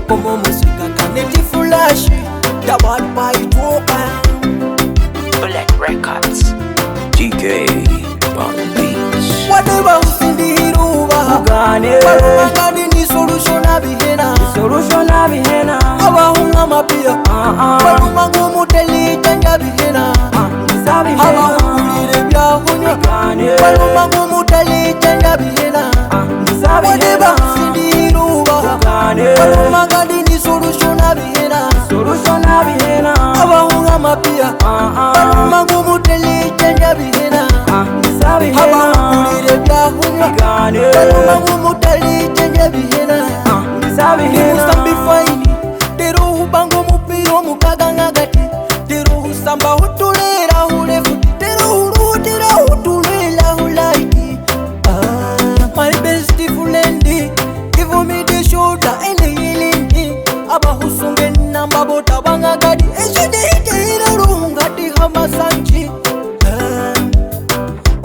como música canete flash. The bad boy talker. Black Records. GK on the beats. Whatever usindiruba Ugane Walumangani ni solution abihena. Solution abihena. Abahunga mapia Walumangu muteli janja bihena. Abahulire byahunya Walumangu muteli janja bihena. Whatever usindiruba Walumangani ni solution abihena. Solution abihena. Abahunga mapia Walumangu muteli janja bihena. Abahulire byahunya Walumangu muteli janja bihena. Nimusambi faini Tero hubango mupiro mukaganga gati. Tero husamba hutulera hulefuti. Tero hurutira hutulera hulaiki. My best fulendi give me the shoulder and the healing. Aba husunge namba bota banga gadi. Eshide hite ira ruhungati hama sanchi.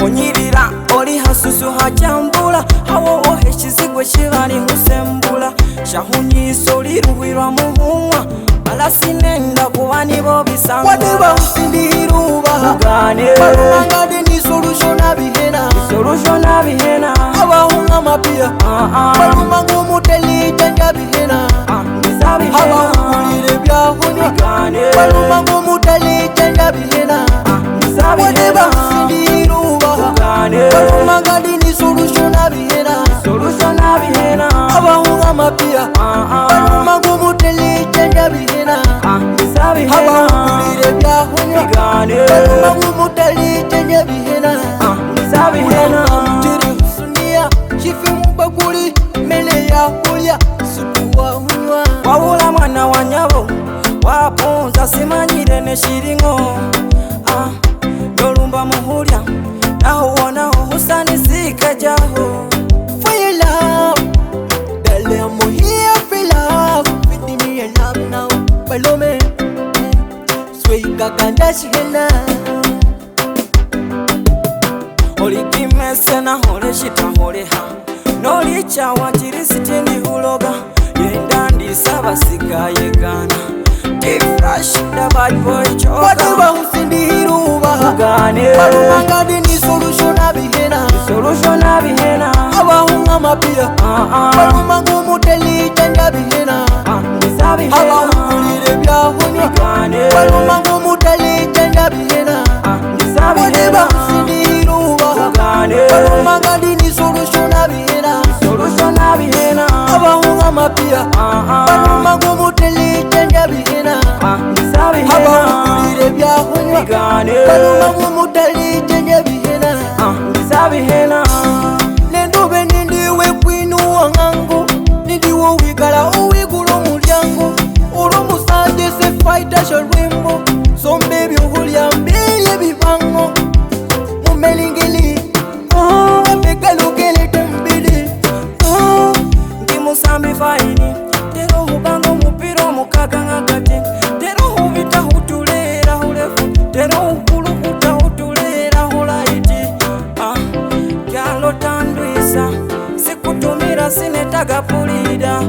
Onyirira oli hasusu hajambula. Hawo oheshizigwe shivani husembula. Shahunyiso oli ruhirwa muhumwa. Alasinenda kuwani bobisangwa. Whatever usindiruba Walumangani ni solution abihena. Solution abihena. Abahunga mapia Walumangu muteli janja bihena. Abahulire byahunya Walumangu muteli janja bihena. Whatever usindiruba Walumangani ni solution abihena. Solution abihena. Abahunga mapia Walumangu muteli janja bihena. Abahulire byahunya Walumangu muteli janja bihena. Mutiri husunia Chifi mbakuli mele ya hulya supu wa hunywa. Wawula mwana wanyabo wapunza simanyire ne shiringo. Yolumba muhulya naho wonaho husani sikajaho. For your love Dale I'm here for love. With me and love now Palome Swika kandashi hena. Oli kimese na hole shita hole ha. Noli chawa chirisitini huloga. Yenda ndisaba sika yegana. T-Fresh the bad boy choka. Whatever usindiruba Walumangani ni solution abihena. Solution abihena. Abahunga mapia Walumangu muteli janja bihena. Abahulire byahunya Walumangu muteli janja bihena. Whatever usindiruba Walumangani ni solution abihena. Solution abihena. Abahunga mapia Walumangu muteli janja bihena. Abahulire byahunya Walumangu muteli janja bihena. Nendube nindiwe kwinu wangangu. Nindiwo wigala uwigula omulyango. Olw'omusajja sefaita shalwembo. So baby uhulya mbeye bibango. Mumelingili ebegalugele tembili. Ndi musambi faini. Tero hubango mupiro mukaganga gati. Tero hubita hutulera hulefu. Tero hukulukuta hutulera hulaiti. Kyalo tandwisa sikutumira sinetaga pulida.